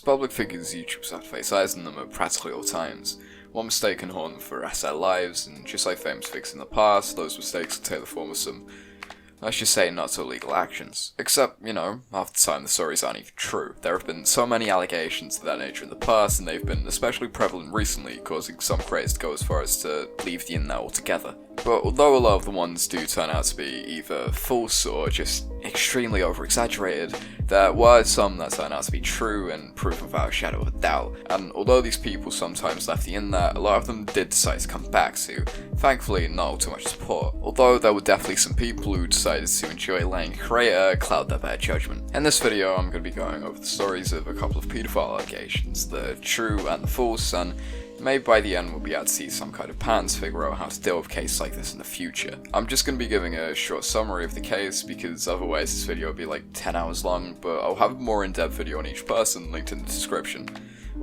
public figures, YouTubers have to face eyes on them at practically all times. One mistake can haunt them for the rest of their lives, and just like famous figures in the past, those mistakes can take the form of some, let's just say, not so legal actions. Except, you know, half the time the stories aren't even true. There have been so many allegations of that nature in the past, and they've been especially prevalent recently, causing some creators to go as far as to leave the internet altogether. But although a lot of the ones do turn out to be either false or just extremely over-exaggerated, there were some that turned out to be true and proof without a shadow of a doubt. And although these people sometimes left the internet, a lot of them did decide to come back to, thankfully, not too much support. Although there were definitely some people who decided to enjoy letting a creator cloud their bad judgment. In this video, I'm going to be going over the stories of a couple of pedophile allegations, the true and the false, and maybe by the end we'll be able to see some kind of patterns to figure out how to deal with cases like this in the future. I'm just going to be giving a short summary of the case because otherwise this video will be like 10 hours long, but I'll have a more in-depth video on each person linked in the description.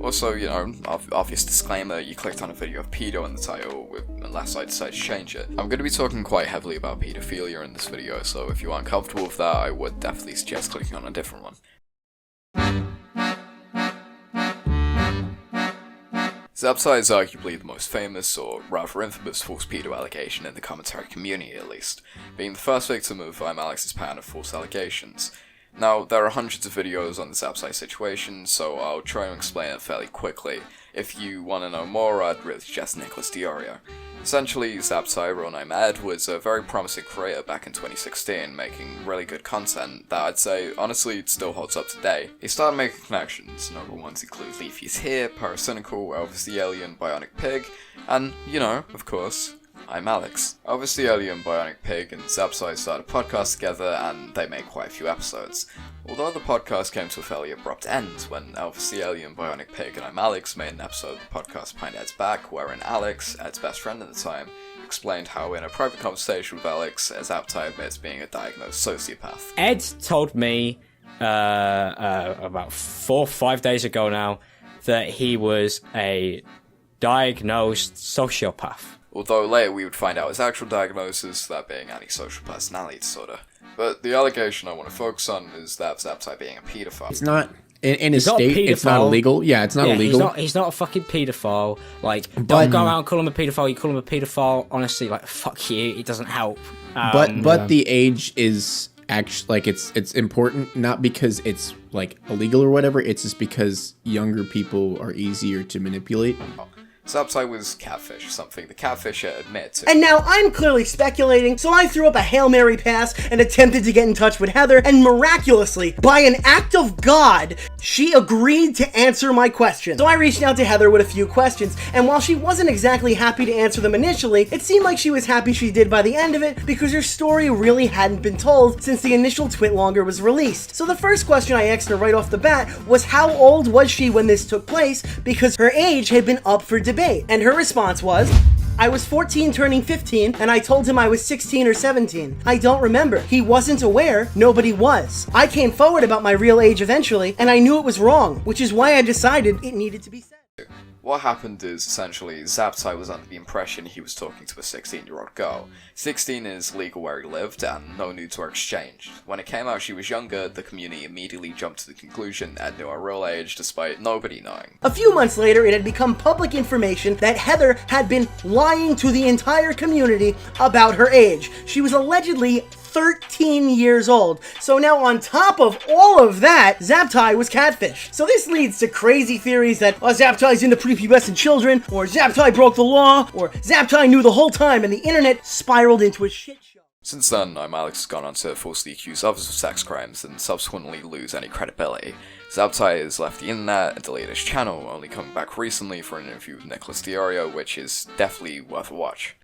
Also, you know, obvious disclaimer, you clicked on a video of pedo in the title unless I decide to change it. I'm going to be talking quite heavily about pedophilia in this video, so if you aren't comfortable with that, I would definitely suggest clicking on a different one. Zapsai is arguably the most famous, or rather infamous, false pedo allegation in the commentary community at least, being the first victim of I'm Alex's pattern of false allegations. Now, there are hundreds of videos on the Zapsai situation, so I'll try and explain it fairly quickly. If you want to know more, I'd really suggest DeOrio. Essentially, Zapsai, real name Ed, was a very promising creator back in 2016, making really good content that I'd say, honestly, still holds up today. He started making connections, notable ones include Leafy's Here, Pyrocynical, Elvis the Alien, Bionic Pig, and, you know, of course, I'm Alex. Elvis the Alien, Bionic Pig, and Zapsai started a podcast together, and they made quite a few episodes. Although the podcast came to a fairly abrupt end when Elvis the Alien, Bionic Pig, and I'm Alex made an episode of the podcast Behind Ed's Back, wherein Alex, Ed's best friend at the time, explained how in a private conversation with Alex, Zapsai admits being a diagnosed sociopath. Ed told me about 4 or 5 days ago now that he was a diagnosed sociopath. Although later we would find out his actual diagnosis, that being antisocial personality disorder. But the allegation I want to focus on is that Zapsai being a paedophile. It's not, in his state, it's not illegal. Yeah, it's not illegal. He's not a fucking paedophile. Like, don't go around and call him a paedophile. You call him a paedophile, honestly, like, fuck you, it doesn't help. But the age is actually, like, it's important, not because it's, like, illegal or whatever, it's just because younger people are easier to manipulate. Zapsai was catfish, something the catfisher admit to. And now I'm clearly speculating, so I threw up a Hail Mary pass and attempted to get in touch with Heather, and miraculously, by an act of God, she agreed to answer my question. So I reached out to Heather with a few questions, and while she wasn't exactly happy to answer them initially, it seemed like she was happy she did by the end of it, because her story really hadn't been told since the initial Twitlonger was released. So the first question I asked her right off the bat was how old was she when this took place, because her age had been up for debate. And her response was, I was 14 turning 15, and I told him I was 16 or 17. I don't remember. He wasn't aware. Nobody was. I came forward about my real age eventually, and I knew it was wrong, which is why I decided it needed to be said. What happened is, essentially, Zapsai was under the impression he was talking to a 16-year-old girl. 16 is legal where he lived, and no nudes were exchanged. When it came out she was younger, the community immediately jumped to the conclusion Ed knew her real age, despite nobody knowing. A few months later, it had become public information that Heather had been lying to the entire community about her age. She was allegedly 13 years old. So now on top of all of that, Zapsai was catfish. So this leads to crazy theories that Zapsai's into prepubescent children, or Zapsai broke the law, or Zapsai knew the whole time, and the internet spiraled into a shit show. Since then, I'm Alex has gone on to falsely accuse others of sex crimes and subsequently lose any credibility. Zapsai has left the internet and deleted his channel, only coming back recently for an interview with DeOrio, which is definitely worth a watch.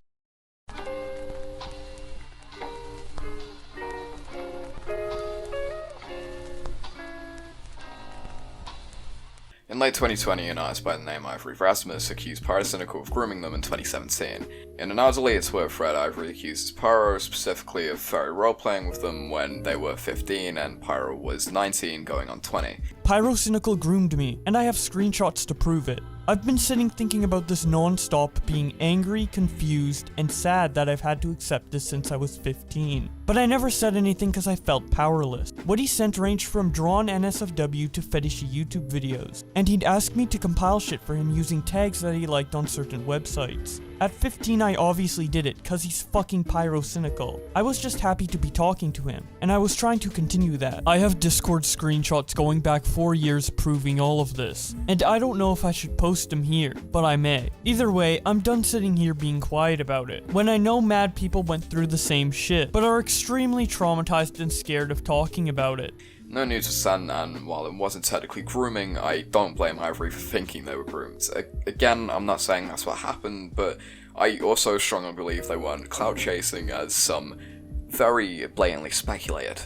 In late 2020, an artist by the name Ivory Rasmus accused Pyrocynical of grooming them in 2017. In an hour-deleted Twitter thread, Ivory accuses Pyro specifically of furry role-playing with them when they were 15 and Pyro was 19 going on 20. Pyrocynical groomed me, and I have screenshots to prove it. I've been sitting thinking about this non-stop, being angry, confused, and sad that I've had to accept this since I was 15. But I never said anything because I felt powerless. What he sent ranged from drawn NSFW to fetishy YouTube videos, and he'd ask me to compile shit for him using tags that he liked on certain websites. At 15 I obviously did it, cause he's fucking pyrocynical. I was just happy to be talking to him, and I was trying to continue that. I have Discord screenshots going back 4 years proving all of this, and I don't know if I should post them here, but I may. Either way, I'm done sitting here being quiet about it, when I know mad people went through the same shit, but are extremely traumatized and scared of talking about it. No news for Sen, and while it wasn't technically grooming, I don't blame Ivory for thinking they were groomed. Again, I'm not saying that's what happened, but I also strongly believe they weren't clout chasing, as some very blatantly speculated.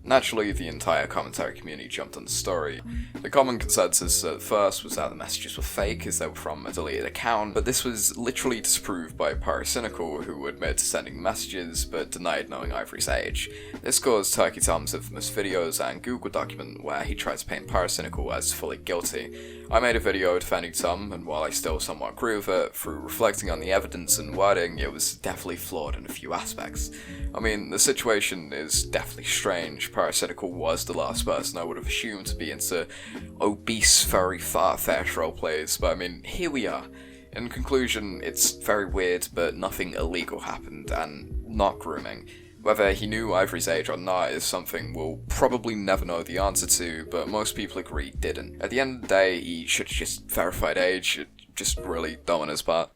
Naturally, the entire commentary community jumped on the story. The common consensus at first was that the messages were fake, as they were from a deleted account, but this was literally disproved by Pyrocynical, who admitted to sending messages, but denied knowing Ivory's age. This caused Turkey Tom's infamous videos and Google document, where he tried to paint Pyrocynical as fully guilty. I made a video defending Tom, and while I still somewhat agree with it, through reflecting on the evidence and wording, it was definitely flawed in a few aspects. I mean, the situation is definitely strange. Pyrocynical was the last person I would have assumed to be into obese, very far-fetched roleplays, but I mean, here we are. In conclusion, it's very weird, but nothing illegal happened, and not grooming. Whether he knew Ivory's age or not is something we'll probably never know the answer to, but most people agree he didn't. At the end of the day, he should have just verified age, just really dumb on his part.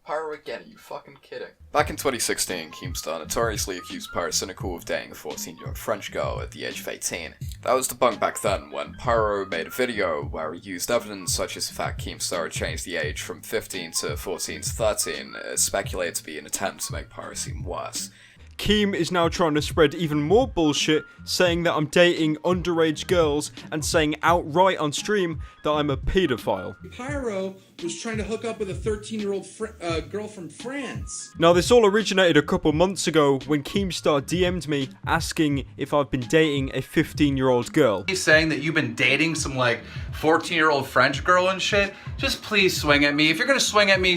Pyro again, are you fucking kidding? Back in 2016, Keemstar notoriously accused Pyrocynical of dating a 14-year-old French girl at the age of 18. That was debunked back then when Pyro made a video where he used evidence such as the fact Keemstar had changed the age from 15 to 14 to 13, speculated to be an attempt to make Pyro seem worse. Keem is now trying to spread even more bullshit, saying that I'm dating underage girls and saying outright on stream that I'm a pedophile. Pyro was trying to hook up with a 13-year-old girl from France. Now this all originated a couple months ago when Keemstar DM'd me asking if I've been dating a 15-year-old girl. He's saying that you've been dating some like 14-year-old French girl and shit. Just please swing at me. If you're gonna swing at me,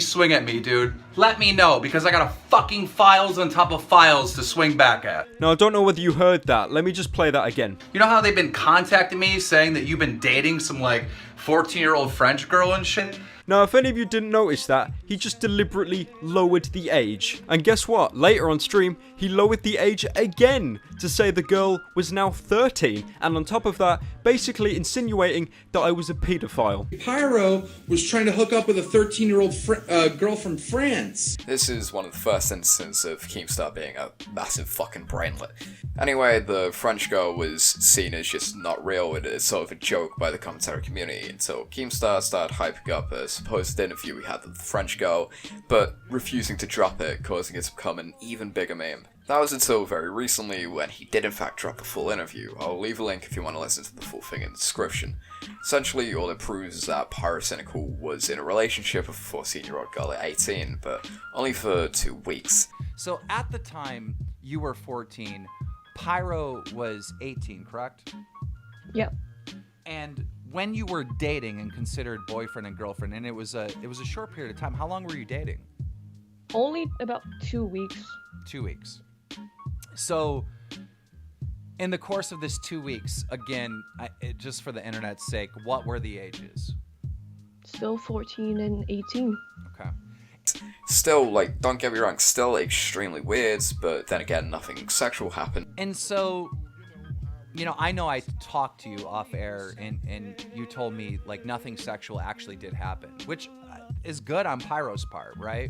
dude. Let me know, because I got a fucking files on top of files to swing back at. Now I don't know whether you heard that. Let me just play that again. You know how they've been contacting me saying that you've been dating some like 14-year-old French girl and shit? Now, if any of you didn't notice that, he just deliberately lowered the age. And guess what? Later on stream, he lowered the age again to say the girl was now 13. And on top of that, basically insinuating that I was a pedophile. Pyro was trying to hook up with a 13-year-old girl from France. This is one of the first instances of Keemstar being a massive fucking brainlet. Anyway, the French girl was seen as just not real, and it's sort of a joke by the commentary community, until Keemstar started hyping up a supposed interview we had with the French girl, but refusing to drop it, causing it to become an even bigger meme. That was until very recently, when he did in fact drop the full interview. I'll leave a link if you want to listen to the full thing in the description. Essentially, all it proves is that Pyrocynical was in a relationship with a 14-year-old girl at 18, but only for 2 weeks. So at the time you were 14, Pyro was 18, correct? Yep. And when you were dating and considered boyfriend and girlfriend, and it was a short period of time, how long were you dating? Only about 2 weeks. 2 weeks. So in the course of this 2 weeks, again, just for the internet's sake, what were the ages? Still 14 and 18. Okay. Still, like, don't get me wrong, still extremely weird, but then again, nothing sexual happened. And so, you know I talked to you off air, and you told me, like, nothing sexual actually did happen, which is good on Pyro's part, right?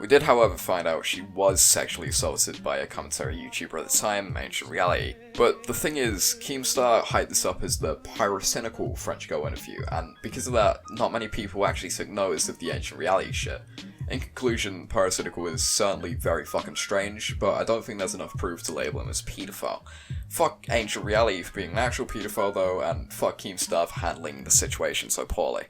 We did, however, find out she was sexually assaulted by a commentary YouTuber at the time, Ancient Reality. But the thing is, Keemstar hyped this up as the Pyrocynical French girl interview, and because of that, not many people actually took notice of the Ancient Reality shit. In conclusion, Pyrocynical is certainly very fucking strange, but I don't think there's enough proof to label him as pedophile. Fuck Ancient Reality for being an actual pedophile though, and fuck Keemstar for handling the situation so poorly.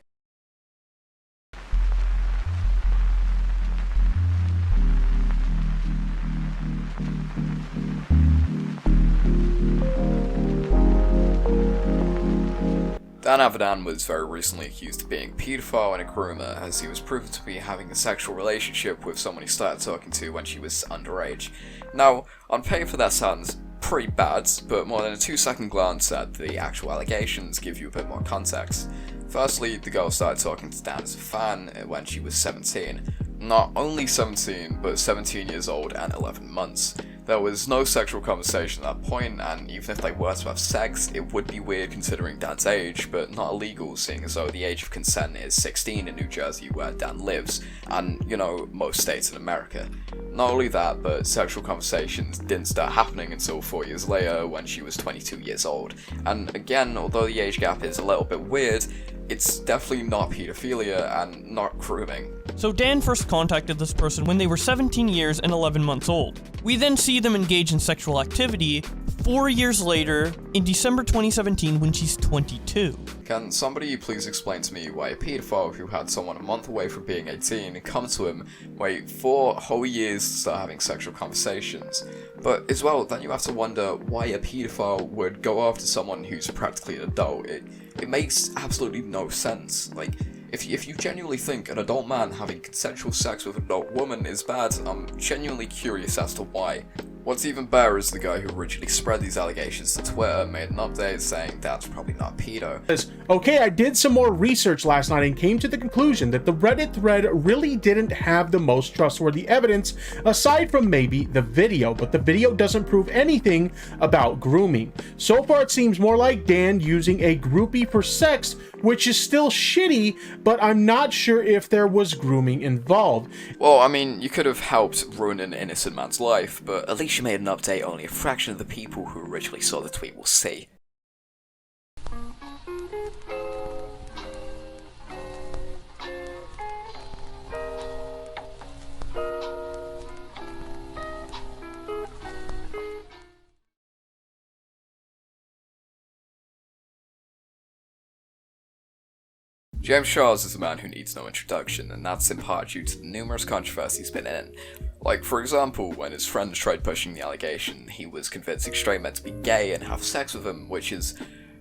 Dan Avidan was very recently accused of being a paedophile and a groomer, as he was proven to be having a sexual relationship with someone he started talking to when she was underage. Now, on paper that sounds pretty bad, but more than a 2-second glance at the actual allegations give you a bit more context. Firstly, the girl started talking to Dan as a fan when she was 17. Not only 17, but 17 years old and 11 months. There was no sexual conversation at that point, and even if they were to have sex, it would be weird considering Dan's age, but not illegal seeing as though the age of consent is 16 in New Jersey where Dan lives, and, you know, most states in America. Not only that, but sexual conversations didn't start happening until 4 years later when she was 22 years old. And again, although the age gap is a little bit weird, it's definitely not pedophilia and not grooming. So Dan first contacted this person when they were 17 years and 11 months old. We then see them engage in sexual activity 4 years later, in December 2017, when she's 22. Can somebody please explain to me why a paedophile who had someone a month away from being 18 come to him, wait 4 whole years to start having sexual conversations? But as well, then you have to wonder why a paedophile would go after someone who's practically an adult. It makes absolutely no sense. Like, if you genuinely think an adult man having consensual sex with an adult woman is bad, I'm genuinely curious as to why. What's even better is the guy who originally spread these allegations to Twitter made an update saying that's probably not pedo. Okay, I did some more research last night and came to the conclusion that the Reddit thread really didn't have the most trustworthy evidence aside from maybe the video, but the video doesn't prove anything about grooming. So far it seems more like Dan using a groupie for sex, which is still shitty, but I'm not sure if there was grooming involved. Well, I mean, you could have helped ruin an innocent man's life, but at least you made an update only a fraction of the people who originally saw the tweet will see. James Charles is a man who needs no introduction, and that's in part due to the numerous controversies he's been in. Like, for example, when his friends tried pushing the allegation, he was convincing straight men to be gay and have sex with them, which is,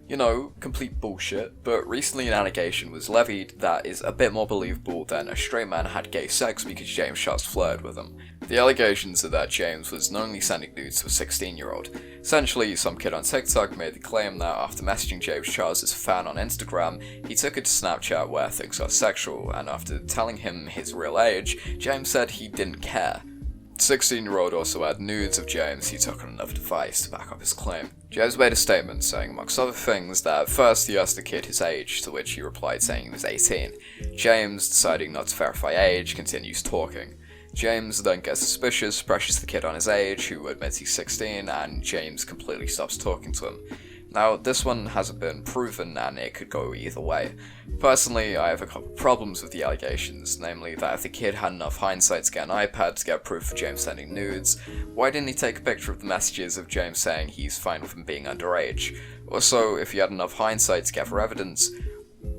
you know, complete bullshit, but recently an allegation was levied that is a bit more believable than a straight man had gay sex because James Charles flirted with him. The allegations are that James was knowingly sending nudes to a 16-year-old. Essentially, some kid on TikTok made the claim that after messaging James Charles as a fan on Instagram, he took it to Snapchat where things got sexual, and after telling him his real age, James said he didn't care. The 16-year-old also had nudes of James he took on another device to back up his claim. James made a statement saying, amongst other things, that at first he asked the kid his age, to which he replied saying he was 18. James, deciding not to verify age, continues talking. James then gets suspicious, pressures the kid on his age, who admits he's 16, and James completely stops talking to him. Now, this one hasn't been proven, and it could go either way. Personally, I have a couple problems with the allegations, namely that if the kid had enough hindsight to get an iPad to get proof of James sending nudes, why didn't he take a picture of the messages of James saying he's fine with him being underage? Also, if he had enough hindsight to gather evidence,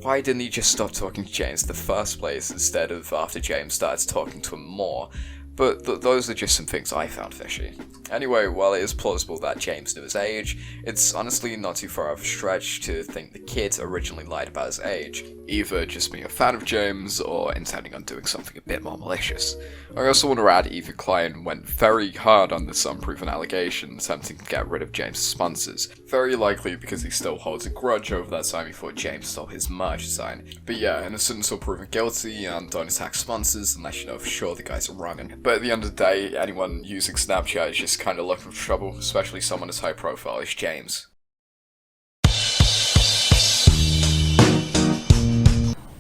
why didn't he just stop talking to James in the first place instead of after James started talking to him more? But those are just some things I found fishy. Anyway, while it is plausible that James knew his age, it's honestly not too far of a stretch to think the kid originally lied about his age, either just being a fan of James or intending on doing something a bit more malicious. I also want to add Eva Klein went very hard on this unproven allegation, attempting to get rid of James' sponsors, very likely because he still holds a grudge over that time he thought James stole his merch design. But yeah, innocent until proven guilty, and don't attack sponsors unless you know for sure the guys are wrong. But at the end of the day, anyone using Snapchat is just kind of looking for trouble, especially someone as high profile as James.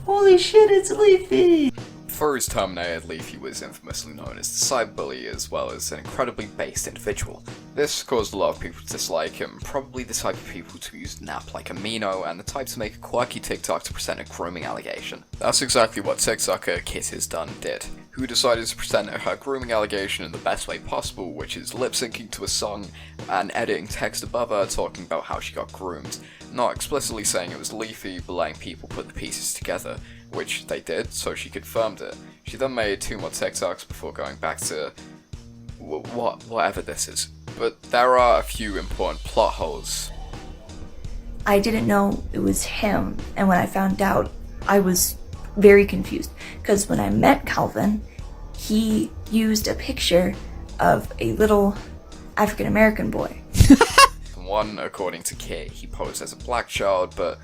Holy shit, it's Leafy! Before he was terminated, Leafy was infamously known as the cyberbully as well as an incredibly based individual. This caused a lot of people to dislike him, probably the type of people to use an app like Amino and the type to make a quirky TikTok to present a grooming allegation. That's exactly what TikToker Kit Is Done did, who decided to present her grooming allegation in the best way possible, which is lip-syncing to a song and editing text above her talking about how she got groomed, not explicitly saying it was Leafy, but letting people put the pieces together, which they did, so she confirmed it. She then made 2 more TikToks before going back to whatever this is. But there are a few important plot holes. I didn't know it was him, and when I found out, I was very confused, because when I met Calvin, he used a picture of a little African American boy. One, according to Kit, he posed as a black child, but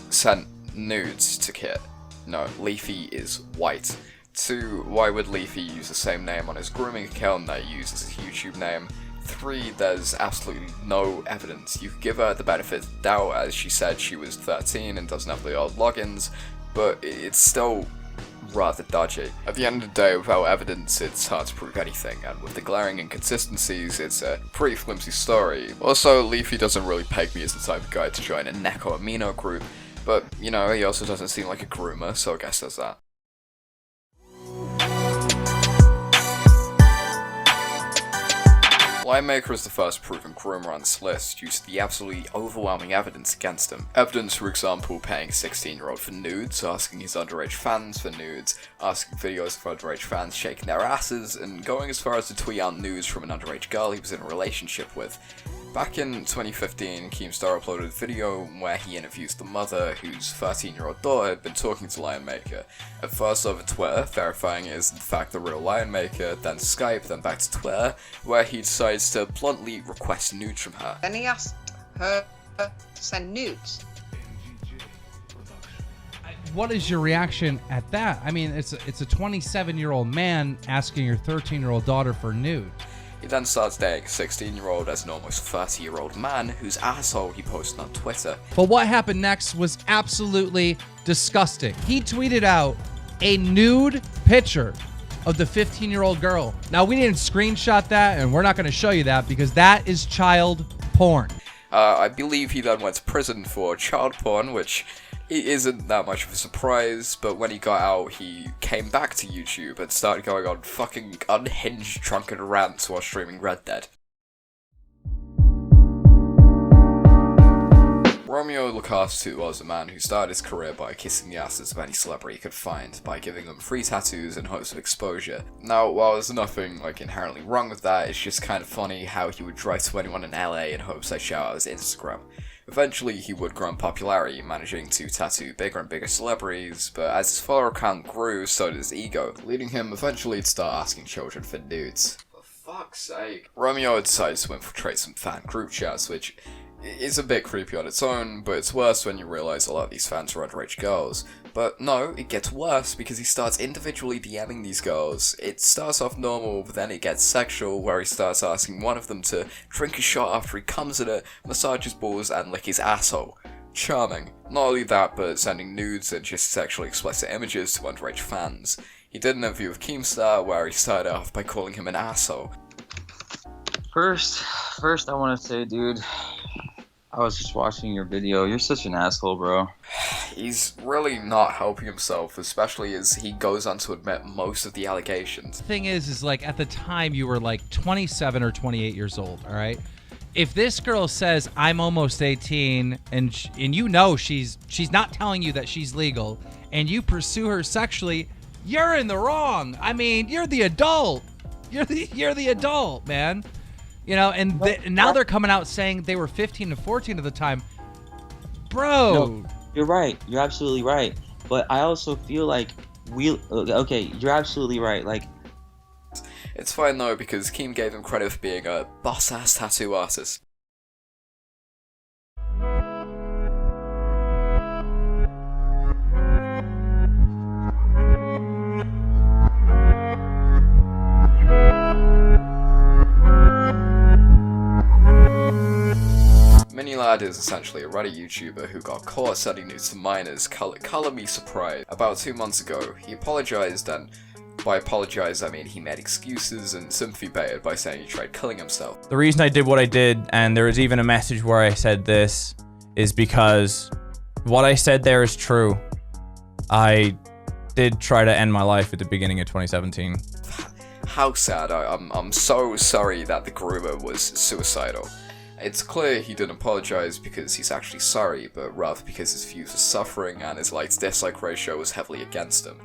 sent nudes to Kit. No, Leafy is white. 2, why would Leafy use the same name on his grooming account that he uses his YouTube name? 3, there's absolutely no evidence. You could give her the benefit of the doubt, as she said she was 13 and doesn't have the old logins, but it's still rather dodgy. At the end of the day, without evidence, it's hard to prove anything, and with the glaring inconsistencies, it's a pretty flimsy story. Also, Leafy doesn't really peg me as the type of guy to join a Neko Amino group, but, you know, he also doesn't seem like a groomer, so I guess there's that. LionMaker is the first proven groomer on this list due to the absolutely overwhelming evidence against him. Evidence, for example, paying a 16-year-old for nudes, asking his underage fans for nudes, asking videos of underage fans shaking their asses, and going as far as to tweet out news from an underage girl he was in a relationship with. Back in 2015, Keemstar uploaded a video where he interviews the mother whose 13-year-old daughter had been talking to LionMaker. At first over Twitter, verifying it is in fact the real LionMaker, then Skype, then back to Twitter, where he decides to bluntly request nudes from her. Then he asked her to send nudes. What is your reaction at that? I mean, it's a 27-year-old man asking your 13-year-old daughter for nudes. He then starts dating a 16-year-old as an almost 30-year-old man whose asshole he posted on Twitter. But what happened next was absolutely disgusting. He tweeted out a nude picture of the 15-year-old girl. Now, we didn't screenshot that, and we're not going to show you that because that is child porn. I believe he then went to prison for child porn, which isn't that much of a surprise, but when he got out, he came back to YouTube and started going on fucking unhinged drunken rants while streaming Red Dead. Romeo Lacoste was a man who started his career by kissing the asses of any celebrity he could find, by giving them free tattoos in hopes of exposure. Now, while there's nothing inherently wrong with that, it's just kind of funny how he would drive to anyone in LA in hopes they shout out his Instagram. Eventually, he would grow in popularity, managing to tattoo bigger and bigger celebrities, but as his follower count grew, so did his ego, leading him eventually to start asking children for nudes. For fuck's sake. Romeo decided to infiltrate some fan group chats, which is a bit creepy on its own, but it's worse when you realize a lot of these fans are underage girls. But no, it gets worse because he starts individually DMing these girls. It starts off normal, but then it gets sexual, where he starts asking one of them to drink a shot after he comes at her, massage his balls, and lick his asshole. Charming. Not only that, but sending nudes and just sexually explicit images to underage fans. He did an interview with Keemstar where he started off by calling him an asshole. First I want to say, dude, I was just watching your video. You're such an asshole, bro. He's really not helping himself, especially as he goes on to admit most of the allegations. The thing is like at the time you were like 27 or 28 years old, all right? If this girl says I'm almost 18 and you know she's not telling you that she's legal and you pursue her sexually, you're in the wrong. I mean, you're the adult. You're the adult, man. You know, and now they're coming out saying they were 15 to 14 at the time. Bro. No, you're right. You're absolutely right. But I also feel like okay, you're absolutely right. Like, it's fine though, because Keem gave him credit for being a boss-ass tattoo artist. Minilad is essentially a Reddit YouTuber who got caught sending nudes to minors, color me surprised. About 2 months ago, he apologized, and by apologize I mean he made excuses and sympathy baited by saying he tried killing himself. The reason I did what I did, and there was even a message where I said this, is because what I said there is true. I did try to end my life at the beginning of 2017. How sad. I'm so sorry that the groomer was suicidal. It's clear he didn't apologize because he's actually sorry, but rather because his views are suffering and his likes-dislike ratio was heavily against him.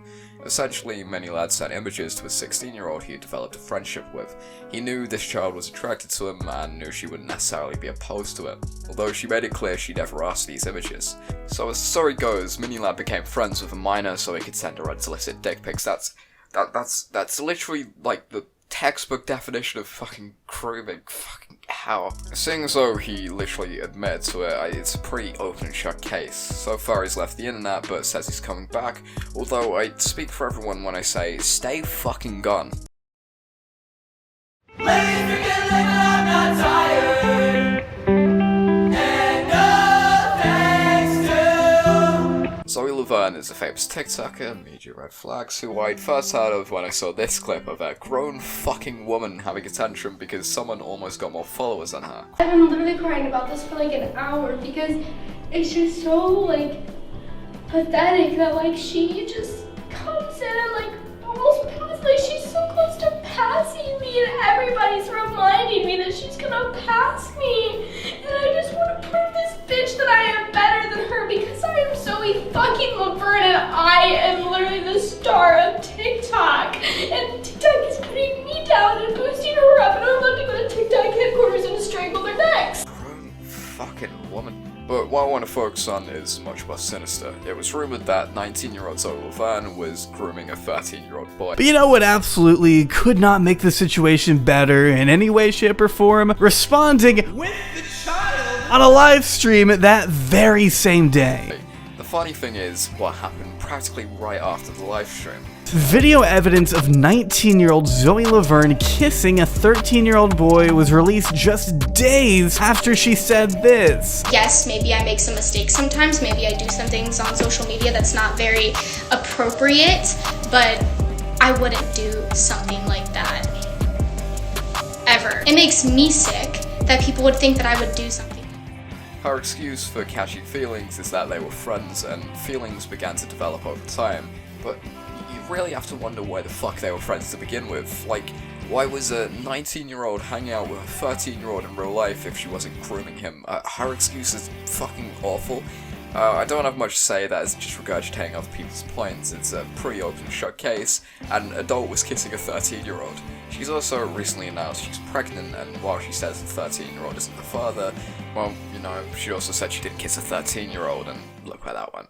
Essentially, Minilad sent images to a 16-year-old he had developed a friendship with. He knew this child was attracted to him and knew she wouldn't necessarily be opposed to it, although she made it clear she never asked these images. So as the story goes, Minilad became friends with a minor so he could send her unsolicited dick pics. That's literally like the textbook definition of fucking grooming. Fucking hell. Seeing as though he literally admitted to it, it's a pretty open and shut case. So far he's left the internet, but says he's coming back, although I speak for everyone when I say, stay fucking gone. Zoe LaVerne is a famous TikToker, media red flags, who I'd first heard of when I saw this clip of a grown fucking woman having a tantrum because someone almost got more followers than her. I've been literally crying about this for like an hour because it's just so like pathetic that like she just comes in and like almost passes, like she's so close to passing me and everybody's reminding me that she's gonna pass me, and I just want to prove this bitch that I am better than her because I am Zoe fucking LaVerne and I am literally the star of TikTok, and TikTok is putting me down and boosting her up, and I'm about to go to TikTok headquarters and strangle their necks. Grown fucking woman. But what I want to focus on is much more sinister. It was rumored that 19-year-old Zoe LaVerne was grooming a 13-year-old boy. But you know what absolutely could not make the situation better in any way, shape, or form? Responding with the child on a live stream that very same day. The funny thing is, what happened practically right after the live stream. Video evidence of 19-year-old Zoe LaVerne kissing a 13-year-old boy was released just days after she said this. Yes, maybe I make some mistakes sometimes, maybe I do some things on social media that's not very appropriate, but I wouldn't do something like that ever. It makes me sick that people would think that I would do something. Her excuse for catching feelings is that they were friends and feelings began to develop over time, but you really have to wonder why the fuck they were friends to begin with. Like, why was a 19-year-old hanging out with a 13-year-old in real life if she wasn't grooming him? Her excuse is fucking awful. I don't have much to say, that is just regurgitating other people's points. It's a pretty open shut case, and an adult was kissing a 13-year-old. She's also recently announced she's pregnant, and while she says the 13-year-old isn't her father, well, you know, she also said she did kiss a 13-year-old, and look where that went.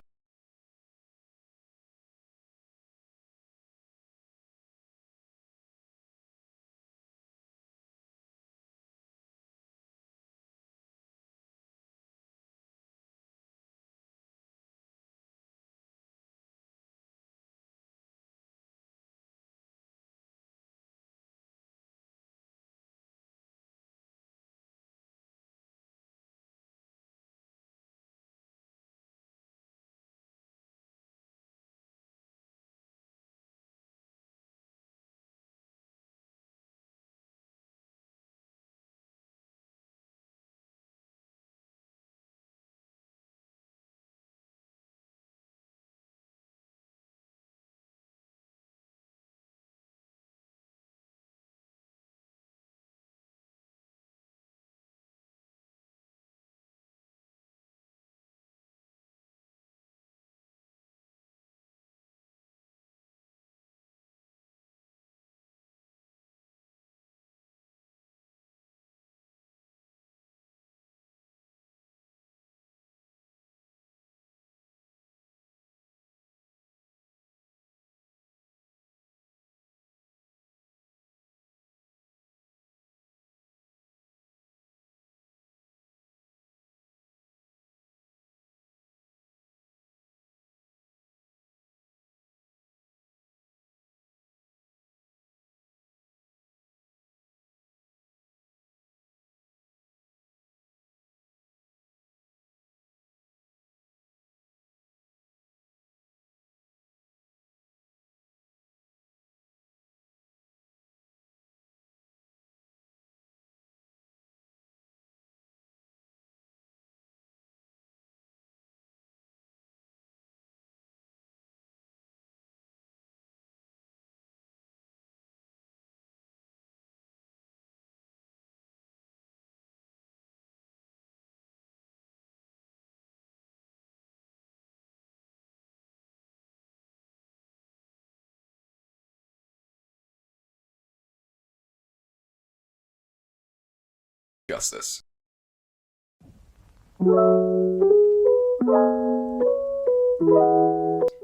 discuss this.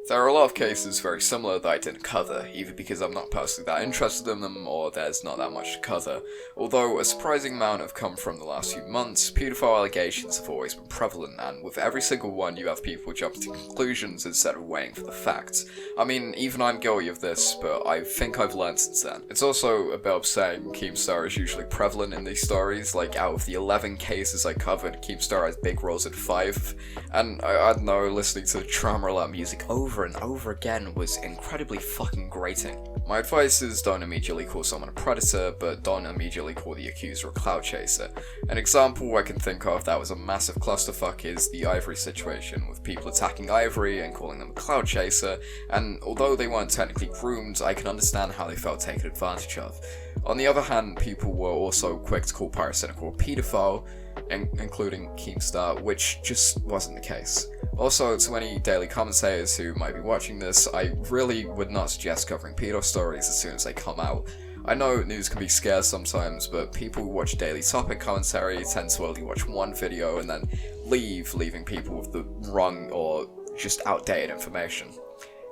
There are a lot of cases very similar that I didn't cover, either because I'm not personally that interested in them, or there's not that much to cover. Although a surprising amount have come from the last few months, paedophile allegations have always been prevalent, and with every single one you have people jumping to conclusions instead of waiting for the facts. I mean, even I'm guilty of this, but I think I've learned since then. It's also a bit upsetting Keemstar is usually prevalent in these stories, like out of the 11 cases I covered, Keemstar has big roles in 5, and I don't know, listening to drama roulette music over and over again was incredibly fucking grating. My advice is don't immediately call someone a predator, but don't immediately call the accuser a cloud chaser. An example I can think of that was a massive clusterfuck is the Ivory situation, with people attacking Ivory and calling them a cloud chaser, and although they weren't technically groomed, I can understand how they felt taken advantage of. On the other hand, people were also quick to call Pyrocynical a paedophile, including Keemstar, which just wasn't the case. Also, to any daily commentators who might be watching this, I really would not suggest covering pedo stories as soon as they come out. I know news can be scarce sometimes, but people who watch daily topic commentary tend to only watch one video and then leaving people with the wrong or just outdated information.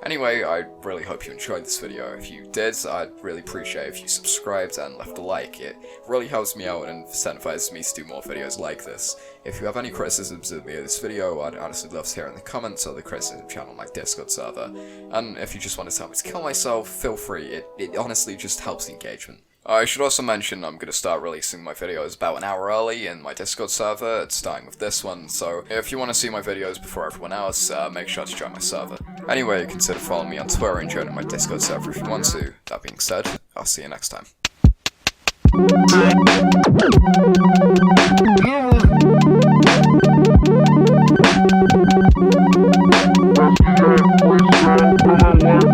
Anyway, I really hope you enjoyed this video. If you did, I'd really appreciate if you subscribed and left a like. It really helps me out and incentivizes me to do more videos like this. If you have any criticisms of me or this video, I'd honestly love to hear in the comments or the criticism channel on my Discord server. And if you just want to tell me to kill myself, feel free. It honestly just helps the engagement. I should also mention I'm going to start releasing my videos about an hour early in my Discord server, starting with this one, so if you want to see my videos before everyone else, make sure to join my server. Anyway, consider following me on Twitter and joining my Discord server if you want to. That being said, I'll see you next time. That's